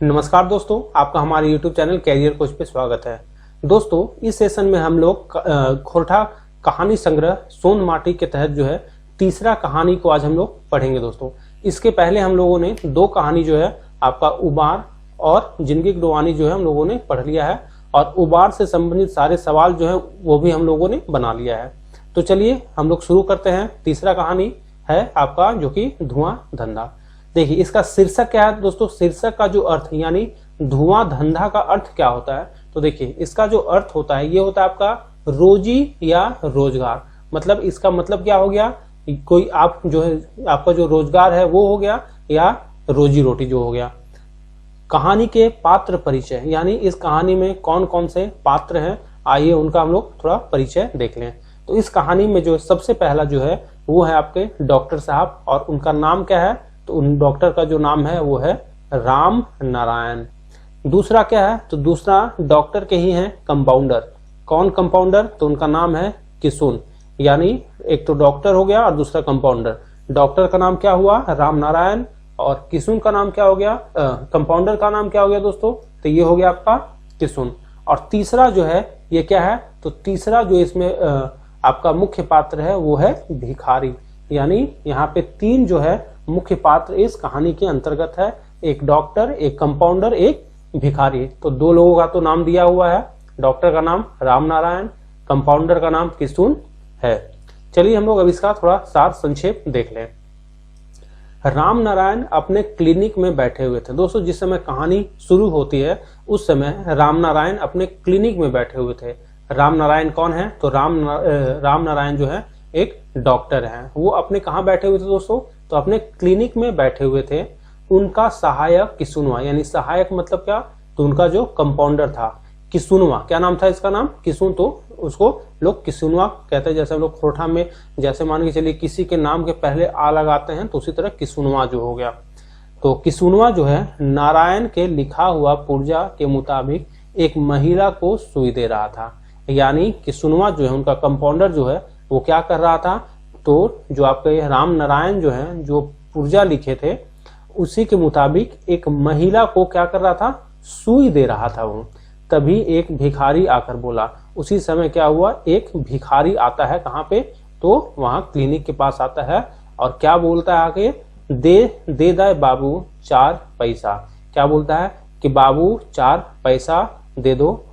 नमस्कार दोस्तों, आपका हमारे YouTube चैनल कैरियर कोच पे स्वागत है। दोस्तों, इस सेशन में हम लोग खोरठा कहानी संग्रह सोन माटी के तहत जो है तीसरा कहानी को आज हम लोग पढ़ेंगे। दोस्तों, इसके पहले हम लोगों ने दो कहानी जो है आपका उबार और जिंदगी की डुबानी जो है हम लोगों ने पढ़ लिया है, और उबार से संबंधित सारे सवाल जो है वो भी हम लोगों ने बना लिया है। तो चलिए हम लोग शुरू करते हैं। तीसरा कहानी है आपका जो कि धुआं धंधा। देखिए, इसका शीर्षक क्या है दोस्तों। शीर्षक का जो अर्थ यानी धुआं धंधा का अर्थ क्या होता है, तो देखिए इसका जो अर्थ होता है ये होता है आपका रोजी या रोजगार। मतलब इसका मतलब क्या हो गया, कोई आप जो है आपका जो रोजगार है वो हो गया, या रोजी रोटी जो हो गया। कहानी के पात्र परिचय, यानी इस कहानी में कौन कौन से पात्र हैं, आइए उनका हम लोग थोड़ा परिचय देख लें। तो इस कहानी में जो सबसे पहला जो है वो है आपके डॉक्टर साहब, और उनका नाम क्या है, तो उन डॉक्टर का जो नाम है वो है राम नारायण। दूसरा क्या है, तो दूसरा डॉक्टर के ही हैं कंपाउंडर। कौन कंपाउंडर, तो उनका नाम है किशुन। यानी एक तो डॉक्टर हो गया और दूसरा कंपाउंडर। डॉक्टर का नाम क्या हुआ, राम नारायण, और किशुन का नाम क्या हो गया, कंपाउंडर का नाम क्या हो गया दोस्तों, तो ये हो गया आपका किशुन। और तीसरा जो है ये क्या है, तो तीसरा जो इसमें आपका मुख्य पात्र है वो है भिखारी। यानी यहाँ पे तीन जो है मुख्य पात्र इस कहानी के अंतर्गत है, एक डॉक्टर, एक कंपाउंडर, एक भिखारी। तो दो लोगों का तो नाम दिया हुआ है, डॉक्टर का नाम राम नारायण, कंपाउंडर का नाम किशुन है। चलिए हम लोग अब इसका थोड़ा सार संक्षेप देख लें। राम नारायण अपने क्लिनिक में बैठे हुए थे। दोस्तों, जिस समय कहानी शुरू होती है उस समय राम नारायण अपने क्लिनिक में बैठे हुए थे। राम नारायण कौन है, तो राम नारायण जो है एक डॉक्टर हैं। वो अपने कहाँ बैठे हुए थे दोस्तों, तो अपने क्लिनिक में बैठे हुए थे। उनका सहायक किशुनवा, यानी सहायक मतलब क्या, तो उनका जो कंपाउंडर था किशुनवा, क्या नाम था इसका नाम, किशुन, तो उसको लोग किशुनवा कहते हैं। जैसे हम लोग खोरठा में जैसे मान के चलिए किसी के नाम के पहले आ लगाते हैं, तो उसी तरह किशुनवा जो हो गया। तो किशुनवा जो है नारायण के लिखा हुआ पुर्जा के मुताबिक एक महिला को सुई दे रहा था। यानी किशुनवा जो है उनका कंपाउंडर जो है वो क्या कर रहा था, तो जो आपके राम नारायण जो है जो पुर्जा लिखे थे उसी के मुताबिक एक महिला को क्या कर रहा था, सुई दे रहा था वो। तभी एक भिखारी आकर बोला। उसी समय क्या हुआ, एक भिखारी आता है कहाँ पे, तो वहां क्लिनिक के पास आता है, और क्या बोलता है आके, दे दे बाबू 4 पैसा। क्या बोलता है कि बाबू 4 पैसा दे दो,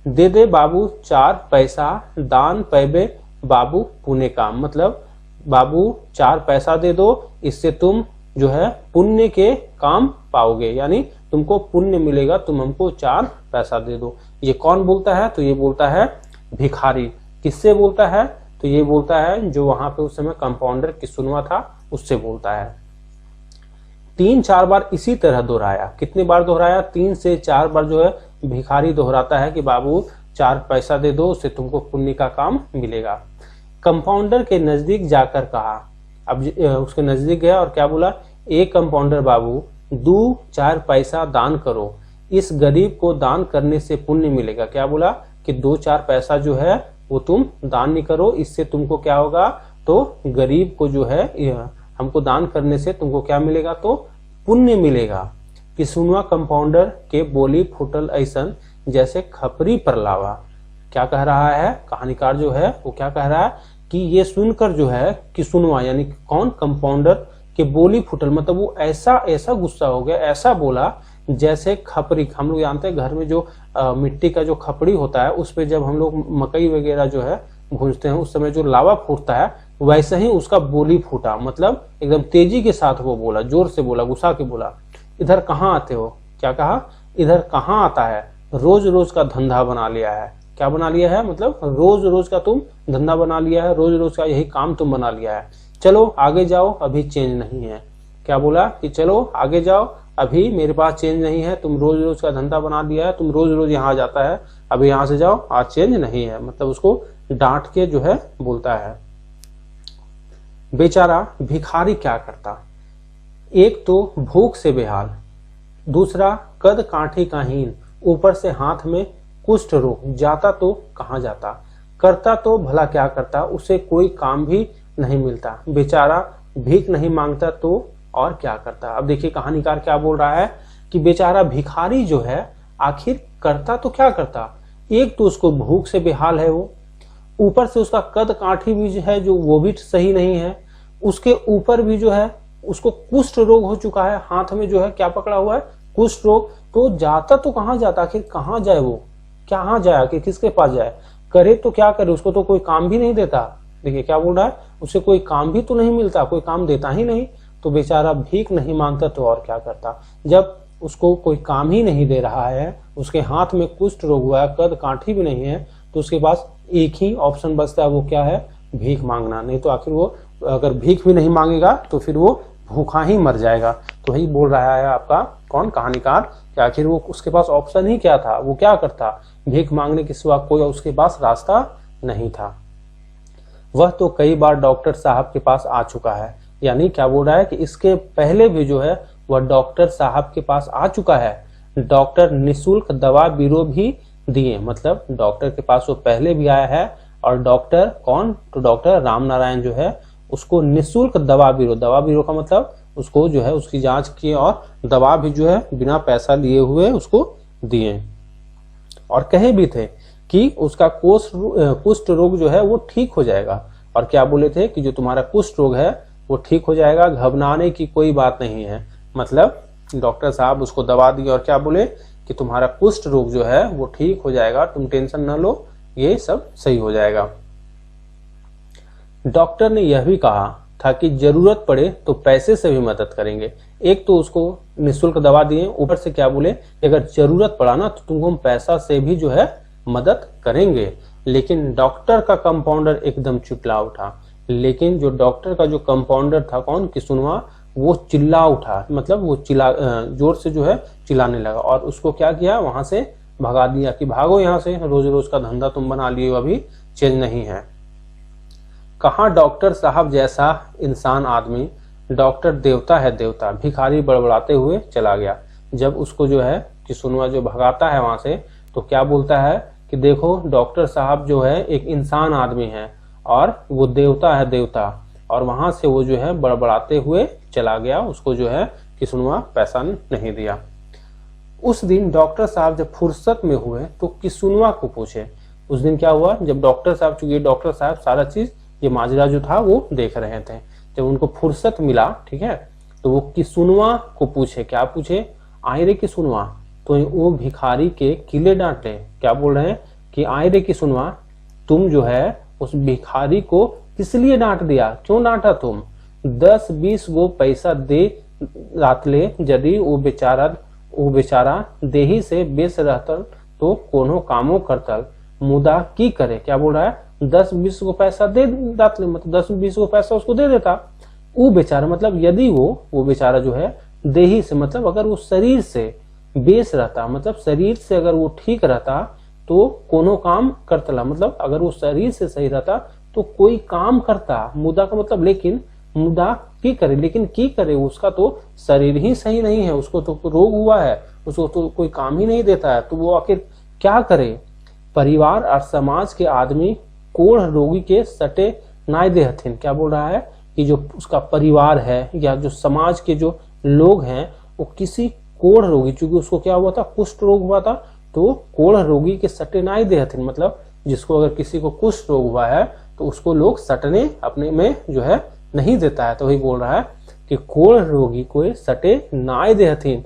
दे दे बाबू 4 पैसा, दान पैबे बाबू पुण्य काम। मतलब बाबू 4 पैसा दे दो, इससे तुम जो है पुण्य के काम पाओगे, यानी तुमको पुण्य मिलेगा, तुम हमको 4 पैसा दे दो। ये कौन बोलता है, तो ये बोलता है भिखारी। किससे बोलता है, तो ये बोलता है जो वहां पे उस समय कंपाउंडर किशुनवा था उससे बोलता है। 3-4 बार इसी तरह दोहराया। कितनी बार दोहराया, 3 से 4 बार जो है भिखारी दोहराता है कि बाबू 4 पैसा दे दो, उससे तुमको पुण्य का काम मिलेगा। कंपाउंडर के नजदीक जाकर कहा, अब उसके नजदीक गया और क्या बोला, एक कंपाउंडर बाबू 2-4 पैसा दान करो, इस गरीब को दान करने से पुण्य मिलेगा। क्या बोला कि 2-4 पैसा जो है वो तुम दान नहीं करो, इससे तुमको क्या होगा, तो गरीब को जो है हमको दान करने से तुमको क्या मिलेगा, तो पुण्य मिलेगा। किशुनवा कंपाउंडर के बोली फुटल ऐसन जैसे खपरी पर लावा। क्या कह रहा है कहानीकार जो है वो, क्या कह रहा है कि ये सुनकर जो है किशुनवा यानी कौन, कंपाउंडर के बोली फुटल, मतलब वो ऐसा गुस्सा हो गया, ऐसा बोला जैसे खपरी। हम लोग जानते हैं घर में जो मिट्टी का जो खपड़ी होता है उस पे जब हम लोग मकई वगैरह जो है भूंजते हैं उस समय जो लावा फूटता है, वैसे ही उसका बोली फूटा। मतलब एकदम तेजी के साथ वो बोला, जोर से बोला, गुस्सा के बोला, इधर कहाँ आते हो। क्या कहा, इधर कहाँ आता है, रोज रोज का धंधा बना लिया है। क्या बना लिया है, मतलब रोज रोज का तुम धंधा बना लिया है, रोज रोज का यही काम तुम बना लिया है। चलो आगे जाओ, अभी चेंज नहीं है। क्या बोला कि चलो आगे जाओ, अभी मेरे पास चेंज नहीं है, तुम रोज रोज का धंधा बना लिया है, तुम रोज रोज यहाँ जाता है, अभी यहाँ से जाओ, आज चेंज नहीं है। मतलब उसको डांट के जो है बोलता है। बेचारा भिखारी क्या करता, एक तो भूख से बेहाल, दूसरा कद काठी का हीन, ऊपर से हाथ में कुष्ठ रोग, जाता तो कहाँ जाता, करता तो भला क्या करता, उसे कोई काम भी नहीं मिलता। बेचारा भीख नहीं मांगता तो और क्या करता। अब देखिए कहानीकार क्या बोल रहा है कि बेचारा भिखारी जो है आखिर करता तो क्या करता। एक तो उसको भूख से बेहाल है, वो ऊपर से उसका कद काठी भी जो है जो वो भी सही नहीं है, उसके ऊपर भी जो है उसको कुष्ठ रोग हो चुका है, हाथ में जो है क्या पकड़ा हुआ है, कुष्ठ रोग। तो जाता तो कहाँ जाता, आखिर कहाँ जाए, वो कहाँ जाए, आखिर किसके पास जाए, करे तो क्या करे, उसको तो कोई काम भी नहीं देता। देखिए क्या बोल रहा है, उसे कोई काम भी तो नहीं मिलता, कोई काम देता ही नहीं, तो बेचारा भीख नहीं मांगता तो और क्या करता। जब उसको कोई काम ही नहीं दे रहा है, उसके हाथ में कुष्ठ रोग हुआ है, कद काठी भी नहीं है, तो उसके पास एक ही ऑप्शन बचता है, वो क्या है, भीख मांगना। नहीं तो आखिर वो अगर भीख भी नहीं मांगेगा तो फिर वो भूखा ही मर जाएगा। तो वही बोल रहा है आपका कौन, कहानीकार, कि आखिर वो उसके पास ऑप्शन ही क्या था, वो क्या करता, भीख मांगने के सिवा कोई उसके पास रास्ता नहीं था। वह तो कई बार डॉक्टर साहब के पास आ चुका है, यानी क्या बोल रहा है कि इसके पहले भी जो है वह डॉक्टर साहब के पास आ चुका है। डॉक्टर निःशुल्क दवा बीरो भी दिए, मतलब डॉक्टर के पास वो पहले भी आया है, और डॉक्टर कौन, तो डॉक्टर राम नारायण जो है उसको निःशुल्क दवा बीरो का मतलब उसको जो है उसकी जांच की और दवा भी जो है बिना पैसा लिए हुए उसको दिए। और कहे भी थे कि उसका कुष्ठ रोग जो है वो ठीक हो जाएगा। और क्या बोले थे कि जो तुम्हारा कुष्ठ रोग है वो ठीक हो जाएगा, घबराने की कोई बात नहीं है। मतलब डॉक्टर साहब उसको दवा दिए और क्या बोले कि तुम्हारा कुष्ठ रोग जो है वो ठीक हो जाएगा, तुम टेंशन न लो, ये सब सही हो जाएगा। डॉक्टर ने यह भी कहा था कि जरूरत पड़े तो पैसे से भी मदद करेंगे। एक तो उसको निःशुल्क दवा दिए, ऊपर से क्या बोले कि अगर जरूरत पड़ा ना तो तुमको हम पैसा से भी जो है मदद करेंगे। लेकिन डॉक्टर का कंपाउंडर एकदम चिल्ला उठा। लेकिन जो डॉक्टर का जो कंपाउंडर था कौन, किसुनवा, वो चिल्ला उठा, मतलब वो जोर से जो है चिल्लाने लगा और उसको क्या किया, वहां से भगा दिया कि भागो यहाँ से, रोज रोज का धंधा तुम बना लिए हो, अभी चेंज नहीं है। कहाँ डॉक्टर साहब जैसा इंसान आदमी, डॉक्टर देवता है देवता, भिखारी बड़बड़ाते हुए चला गया। जब उसको जो है किसुनवा जो भगाता है वहां से, तो क्या बोलता है कि देखो डॉक्टर साहब जो है एक इंसान आदमी है और वो देवता है देवता, और वहां से वो जो है बड़बड़ाते हुए चला गया। उसको जो है किसुनवा पैसा नहीं दिया। उस दिन डॉक्टर साहब जब फुर्सत में हुए तो किसुनवा को पूछे। उस दिन क्या हुआ, जब डॉक्टर साहब, चूंकि डॉक्टर साहब सारा चीज ये माजरा जो था वो देख रहे थे, जब उनको फुर्सत मिला, ठीक है, तो वो किसुनवा को पूछे, क्या पूछे, आए रे किसुनवा, तो वो भिखारी के किले डांटे। क्या बोल रहे हैं कि आए रे किसुनवा, तुम जो है उस भिखारी को किस लिए डांट दिया, क्यों डांटा तुम, 10-20 गो पैसा दे रातले, यदि वो बेचारा देही से बेस रहतल तो कोनो कामो करतल, मुदा की करे। क्या बोल रहा है, 10-20 गो पैसा दे दातले, मतलब 10-20 गो पैसा उसको दे देता। वो बेचारा मतलब यदि वो बेचारा जो है देही से, मतलब अगर वो शरीर से बेस रहता, मतलब शरीर से अगर वो ठीक रहता तो कोनो काम करतला, मतलब अगर वो शरीर से सही रहता तो कोई काम करता। मुदा का मतलब लेकिन, मुदा की करे, लेकिन की करे, उसका तो शरीर ही सही नहीं है, उसको तो रोग हुआ है, उसको तो कोई काम ही नहीं देता है, तो वो आखिर क्या करे। परिवार और समाज के आदमी कोढ़ रोगी के सटे नाय देहथिन। क्या बोल रहा है कि जो उसका परिवार है या जो समाज के जो लोग हैं वो किसी कोढ़ रोगी, चूंकि उसको क्या हुआ था, कुष्ठ रोग हुआ था, तो कोढ़ रोगी के सटे नाय देहथिन, मतलब जिसको अगर किसी को कुष्ठ रोग हुआ है तो उसको लोग सटने अपने में जो है नहीं देता है। तो वही बोल रहा है कि कोढ़ रोगी को सटे नाय देहथिन,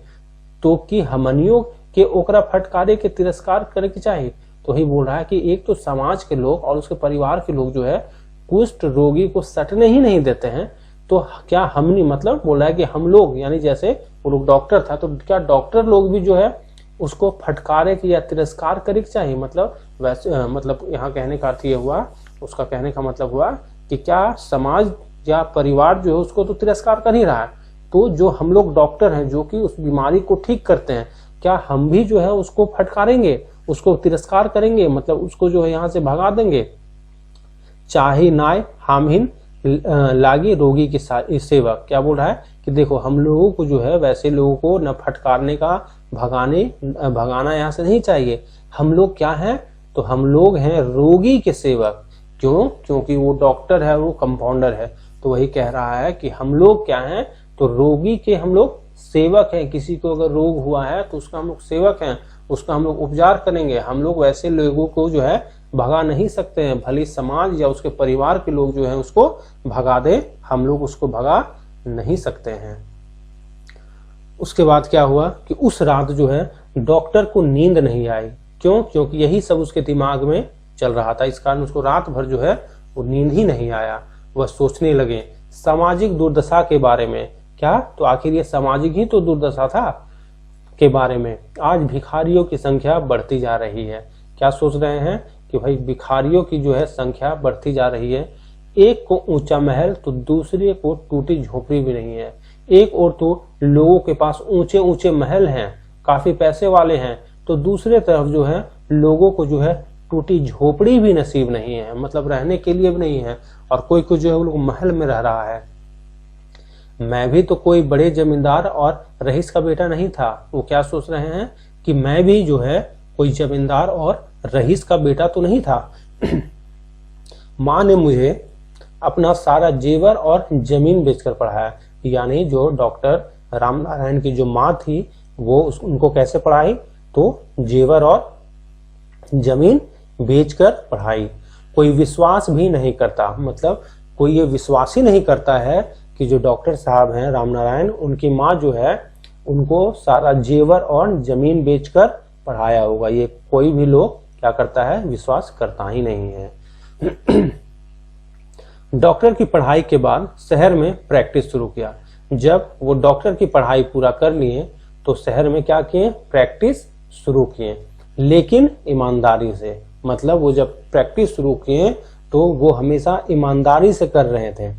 तो कि हमनियों के ओकरा फटकारे के तिरस्कार करे के चाहिए। तो वही बोल रहा है कि एक तो समाज के लोग और उसके परिवार के लोग जो है कुष्ठ रोगी को सटने ही नहीं देते हैं, तो क्या हमनी, मतलब बोल रहा है कि हम लोग, यानी जैसे वो लोग डॉक्टर था तो क्या डॉक्टर लोग भी जो है उसको फटकारे के या तिरस्कार करे के चाहिए। मतलब वैसे, मतलब यहाँ कहने का अर्थ ये हुआ, उसका कहने का मतलब हुआ कि क्या समाज या परिवार जो है उसको तो तिरस्कार कर ही रहा है, तो जो हम लोग डॉक्टर हैं जो कि उस बीमारी को ठीक करते हैं, क्या हम भी जो है उसको फटकारेंगे, उसको तिरस्कार करेंगे, मतलब उसको जो है यहाँ से भगा देंगे। चाहे नाय हामहीन लागी रोगी की सेवक। क्या बोल रहा है कि देखो हम लोगों को जो है वैसे लोगों को न फटकारने का, भगाना यहाँ से नहीं चाहिए। हम लोग क्या हैं, तो हम लोग हैं रोगी के सेवक। क्यों, क्योंकि वो डॉक्टर है, वो कंपाउंडर है, तो वही कह रहा है कि हम लोग क्या हैं, तो रोगी के हम लोग सेवक हैं, किसी को अगर रोग हुआ है तो उसका हम लोग सेवक हैं, उसका हम लोग उपचार करेंगे। हम लोग वैसे लोगों को जो है भगा नहीं सकते हैं, भले समाज या उसके परिवार के लोग जो है उसको भगा दे, हम लोग उसको भगा नहीं सकते हैं। उसके बाद क्या हुआ कि उस रात जो है डॉक्टर को नींद नहीं आई। क्यों? क्योंकि यही सब उसके दिमाग में चल रहा था, इस कारण उसको रात भर जो है वो नींद ही नहीं आया। वह सोचने लगे सामाजिक दुर्दशा के बारे में। क्या? तो आखिर ये सामाजिक ही तो दुर्दशा था के बारे में। आज भिखारियों की संख्या बढ़ती जा रही है। क्या सोच रहे हैं कि भाई भिखारियों की जो है संख्या बढ़ती जा रही है। एक को ऊंचा महल तो दूसरे को टूटी झोपड़ी भी नहीं है। एक और तो लोगों के पास ऊंचे ऊंचे महल हैं, काफी पैसे वाले हैं, तो दूसरे तरफ जो है लोगों को जो है टूटी झोपड़ी भी नसीब नहीं है, मतलब रहने के लिए भी नहीं है, और कोई कोई जो है वो लोग महल में रह रहा है। मैं भी तो कोई बड़े जमींदार और रईस का बेटा नहीं था। वो क्या सोच रहे हैं कि मैं भी जो है कोई जमींदार और रईस का बेटा तो नहीं था। माँ ने मुझे अपना सारा जेवर और जमीन बेचकर पढ़ाया। यानी जो डॉक्टर रामनारायण की जो माँ थी वो उनको कैसे पढ़ाई? तो जेवर और जमीन बेचकर पढ़ाई। कोई विश्वास भी नहीं करता, मतलब कोई ये विश्वास ही नहीं करता है कि जो डॉक्टर साहब हैं रामनारायण, उनकी माँ जो है उनको सारा जेवर और जमीन बेचकर पढ़ाया होगा। ये कोई भी लोग क्या करता है? विश्वास करता ही नहीं है। डॉक्टर की पढ़ाई के बाद शहर में प्रैक्टिस शुरू किया। जब वो डॉक्टर की पढ़ाई पूरा कर लिए तो शहर में क्या किए? प्रैक्टिस शुरू किए, लेकिन ईमानदारी से। मतलब वो जब प्रैक्टिस शुरू किए तो वो हमेशा ईमानदारी से कर रहे थे।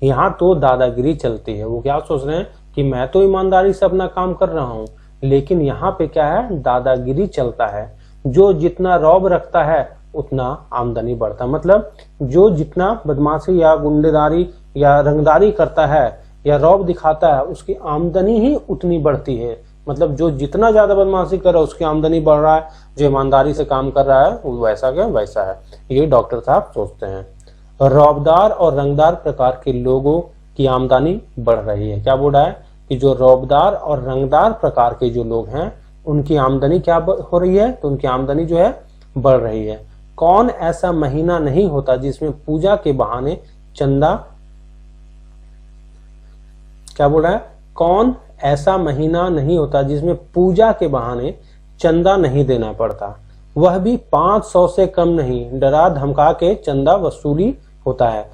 यहाँ तो दादागिरी चलती है। वो क्या सोच रहे हैं कि मैं तो ईमानदारी से अपना काम कर रहा हूँ, लेकिन यहाँ पे क्या है? दादागिरी चलता है। जो जितना रौब रखता है उतना आमदनी बढ़ता है। मतलब जो जितना बदमाशी या गुंडेदारी या रंगदारी करता है या रौब दिखाता है उसकी आमदनी ही उतनी बढ़ती है। मतलब जो जितना ज्यादा बदमाशी कर रहा है उसकी आमदनी बढ़ रहा है, जो ईमानदारी से काम कर रहा है वो वैसा क्या वैसा है। ये डॉक्टर साहब सोचते हैं। रौबदार और रंगदार प्रकार के लोगों की आमदनी बढ़ रही है। क्या बोल रहा है कि जो रौबदार और रंगदार प्रकार के जो लोग हैं उनकी आमदनी क्या हो रही है? तो उनकी आमदनी जो है बढ़ रही है। कौन ऐसा महीना नहीं होता जिसमें पूजा के बहाने चंदा, क्या बोल रहा है? कौन ऐसा महीना नहीं होता जिसमें पूजा के बहाने चंदा नहीं देना पड़ता, वह भी 500 से कम नहीं। डरा धमका के चंदा वसूली होता है।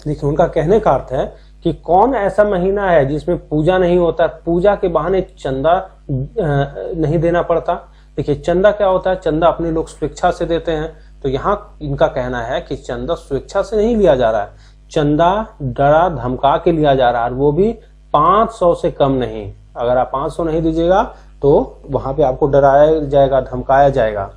देखिए उनका कहने का अर्थ है कि कौन ऐसा महीना है जिसमें पूजा नहीं होता, पूजा के बहाने चंदा नहीं देना पड़ता। देखिए चंदा क्या होता है? चंदा अपने लोग स्वेच्छा से देते हैं। तो यहाँ इनका कहना है कि चंदा स्वेच्छा से नहीं लिया जा रहा है, चंदा डरा धमका के लिया जा रहा है, वो भी 500 से कम नहीं। अगर आप 500 नहीं दीजिएगा तो वहां पे आपको डराया जाएगा, धमकाया जाएगा।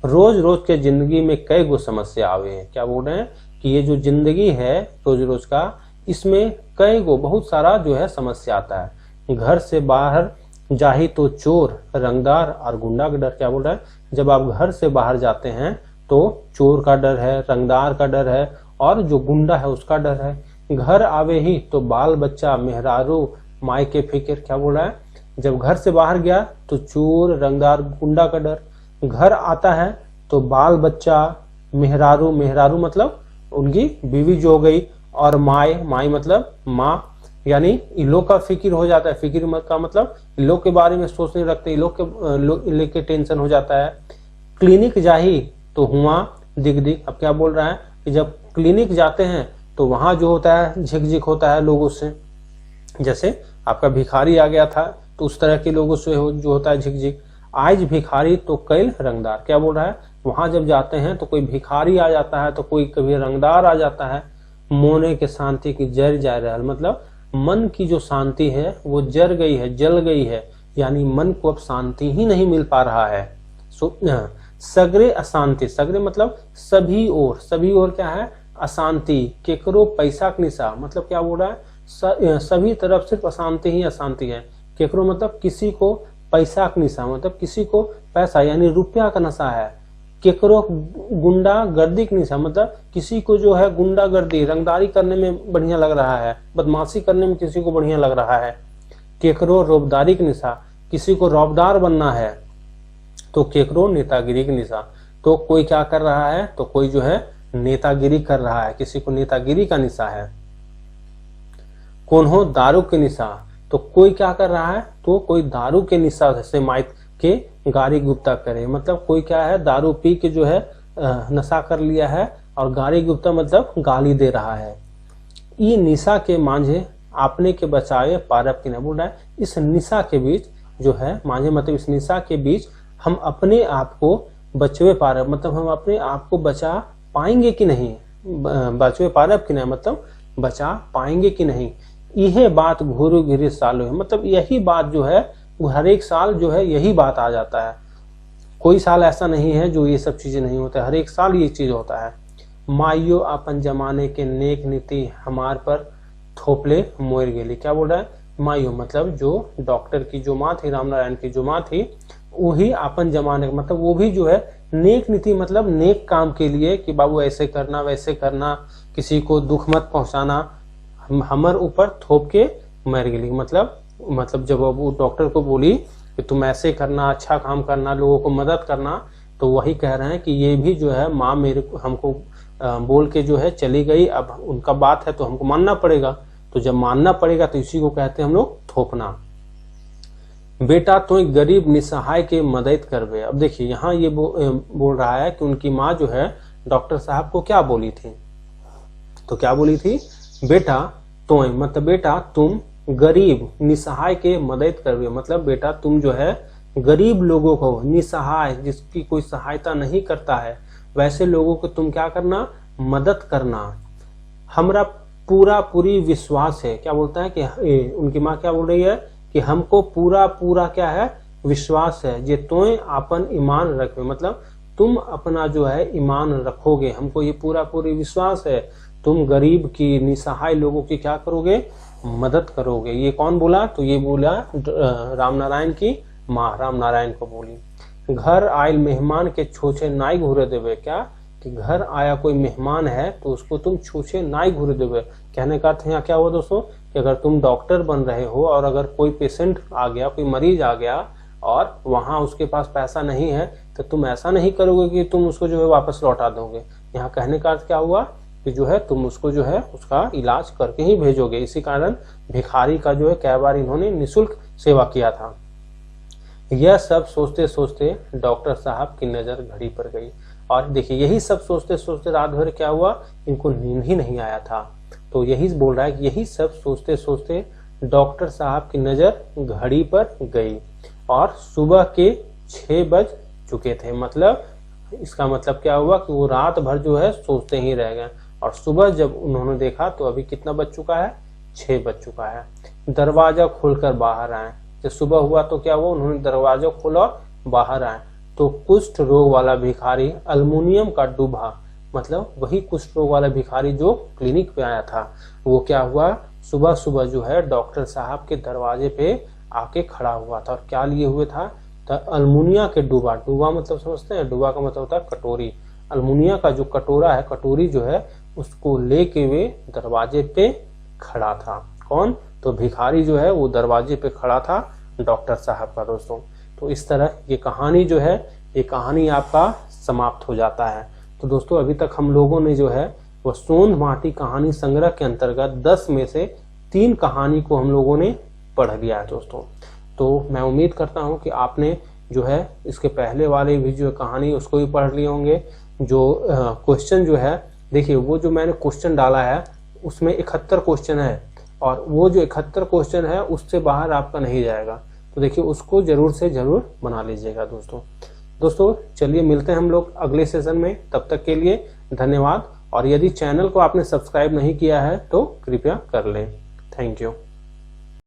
रोज रोज के जिंदगी में कई गो समस्या आवे हैं। क्या बोल रहे हैं कि ये जो जिंदगी है रोज रोज का, इसमें कई गो बहुत सारा जो है समस्या आता है। घर से बाहर जाही तो चोर, रंगदार और गुंडा का डर। क्या बोल रहा है? जब आप घर से बाहर जाते हैं तो चोर का डर है, रंगदार का डर है और जो गुंडा है उसका डर है। घर आवे ही तो बाल बच्चा, मेहरारू, माई के फिक्र। क्या बोल रहा है? जब घर से बाहर गया तो चोर, रंगदार, गुंडा का डर। घर आता है तो बाल बच्चा, मेहरारू, मेहरारू मतलब उनकी बीवी जो हो गई, और माई, माई मतलब माँ, यानी इन लोग का फिक्र हो जाता है। फिक्र का मतलब इन लोग के बारे में सोचने लगते, इन लोग के टेंशन हो जाता है। क्लिनिक जाही तो हुआ दिख दिख। अब क्या बोल रहा है कि जब क्लिनिक जाते हैं तो वहां जो होता है झिक होता है लोगों से। जैसे आपका भिखारी आ गया था तो उस तरह के लोगों से जो होता है झिक। आज भिखारी तो कैल रंगदार। क्या बोल रहा है? वहां जब जाते हैं तो कोई भिखारी आ जाता है तो कोई कभी रंगदार आ जाता है। मोने के शांति की जर जा रहा है, मतलब मन की जो शांति है वो जर गई है, जल गई है, यानी मन को अब शांति ही नहीं मिल पा रहा है। सगरे अशांति, सगरे मतलब सभी ओर, सभी ओर क्या है? अशांति। केकरो पैसा के निशा, मतलब क्या बोल रहा है? सभी तरफ सिर्फ अशांति ही अशांति है। केकरो मतलब किसी को पैसा का निशा, मतलब किसी को पैसा यानी रुपया का नशा है। केकरो गुंडा गर्दी का निशा, मतलब किसी को जो है गुंडा गर्दी, रंगदारी करने में बढ़िया लग रहा है, बदमाशी करने में किसी को बढ़िया लग रहा है। केकरो रौबदारी की निशा, किसी को रौबदार बनना है, तो केकरो नेतागिरी की निशा, तो कोई क्या कर रहा है, तो कोई जो है नेतागिरी कर रहा है, किसी को नेतागिरी का निशा है। कोन्हो दारू के निशा, तो कोई क्या कर रहा है, तो कोई दारू के निशा से माइत के गाड़ी गुप्ता करे, मतलब कोई क्या है दारू पी के जो है नशा कर लिया है और गाड़ी गुप्ता मतलब गाली दे रहा है। ई निशा के मांझे आपने के बचाए पारब की न, बोल रहा है इस निशा के बीच जो है, मांझे मतलब इस निशा के बीच हम अपने आप को बचवे पारब, मतलब हम अपने आप को बचा पाएंगे कि नहीं, बचवे पारब की न मतलब बचा पाएंगे कि नहीं। यह बात घूरू घिरी सालों है, मतलब यही बात जो है वो हर एक साल जो है यही बात आ जाता है, कोई साल ऐसा नहीं है जो ये सब चीजें नहीं होता, हर एक साल ये चीज होता है। माइयो अपन जमाने के नेक नीति हमार पर थोपले मोर गेली, क्या बोल रहा है, माइयो मतलब जो डॉक्टर की जो माँ थी, रामनारायण की जो माँ थी, वही अपन जमाने मतलब वो भी जो है नेक नीति मतलब नेक काम के लिए कि बाबू ऐसे करना वैसे करना, किसी को दुख मत पहुंचाना, हमर ऊपर थोप के मर गेली, मतलब जब वो डॉक्टर को बोली कि तुम ऐसे करना, अच्छा काम करना, लोगों को मदद करना, तो वही कह रहे हैं कि ये भी जो है माँ मेरे को हमको बोल के जो है चली गई, अब उनका बात है तो हमको मानना पड़ेगा, तो जब मानना पड़ेगा तो इसी को कहते हैं हम लोग थोपना। बेटा तो एक गरीब निसहाय के मदद करवे, अब देखिए यहाँ ये बोल रहा है कि उनकी माँ जो है डॉक्टर साहब को क्या बोली थी, तो क्या बोली थी, बेटा तो मतलब बेटा तुम गरीब निसहाय के मदद करवे, मतलब बेटा तुम जो है गरीब लोगों को, निसहाय जिसकी कोई सहायता नहीं करता है, वैसे लोगों को तुम क्या करना, मदद करना। हमरा पूरी विश्वास है, क्या बोलता है कि उनकी माँ क्या बोल रही है कि हमको पूरा क्या है, विश्वास है, जे तोय अपन ईमान रखे, मतलब तुम अपना जो है ईमान रखोगे, हमको ये पूरी विश्वास है, तुम गरीब की निसहाय लोगों की क्या करोगे, मदद करोगे। ये कौन बोला, तो ये बोला रामनारायण की माँ, रामनारायण को बोली। घर आयल मेहमान के छूछे नाई घूरे देवे, क्या कि घर आया कोई मेहमान है तो उसको तुम छूछे नाई घूरे देवे, कहने का अर्थ यहाँ क्या हुआ दोस्तों कि अगर तुम डॉक्टर बन रहे हो और अगर कोई पेशेंट आ गया, कोई मरीज आ गया और वहां उसके पास पैसा नहीं है, तो तुम ऐसा नहीं करोगे कि तुम उसको जो है वापस लौटा दोगे। यहाँ कहने का अर्थ क्या हुआ कि जो है तुम उसको जो है उसका इलाज करके ही भेजोगे। इसी कारण भिखारी का जो है कई बार इन्होंने निःशुल्क सेवा किया था। यह सब सोचते सोचते डॉक्टर साहब की नजर घड़ी पर गई, और देखिए यही सब सोचते सोचते रात भर क्या हुआ, इनको नींद ही नहीं आया था। तो यही बोल रहा है कि यही सब सोचते सोचते डॉक्टर साहब की नजर घड़ी पर गई और सुबह के 6 बज चुके थे, मतलब इसका मतलब क्या हुआ कि वो रात भर जो है सोचते ही रह गए, और सुबह जब उन्होंने देखा तो अभी कितना बज चुका है, 6 बज चुका है। दरवाजा खोलकर बाहर आए, जब सुबह हुआ तो क्या हुआ, उन्होंने दरवाजा खोला और बाहर आए तो कुष्ठ रोग वाला भिखारी अल्मुनियम का डूबा, मतलब वही कुष्ठ रोग वाला भिखारी जो क्लिनिक पे आया था, वो क्या हुआ, सुबह सुबह जो है डॉक्टर साहब के दरवाजे पे आके खड़ा हुआ था, और क्या लिए हुए था, तो अल्मुनिया के डूबा मतलब समझते हैं, डूबा का मतलब होता है कटोरी, अल्मुनिया का जो कटोरा है, कटोरी जो है उसको लेके वे दरवाजे पे खड़ा था। कौन, तो भिखारी जो है वो दरवाजे पे खड़ा था डॉक्टर साहब का। दोस्तों तो इस तरह ये कहानी जो है, ये कहानी आपका समाप्त हो जाता है। तो दोस्तों अभी तक हम लोगों ने जो है वो सोंध माटी कहानी संग्रह के अंतर्गत 10 में से 3 कहानी को हम लोगों ने पढ़ लिया है दोस्तों। तो मैं उम्मीद करता हूं कि आपने जो है इसके पहले वाले भी जो कहानी उसको भी पढ़ लिए होंगे। जो क्वेश्चन जो है, देखिए वो जो मैंने क्वेश्चन डाला है उसमें 71 क्वेश्चन है, और वो जो 71 क्वेश्चन है उससे बाहर आपका नहीं जाएगा, तो देखिए उसको जरूर से जरूर बना लीजिएगा दोस्तों चलिए मिलते हैं हम लोग अगले सेशन में, तब तक के लिए धन्यवाद। और यदि चैनल को आपने सब्सक्राइब नहीं किया है तो कृपया कर लें। Thank you.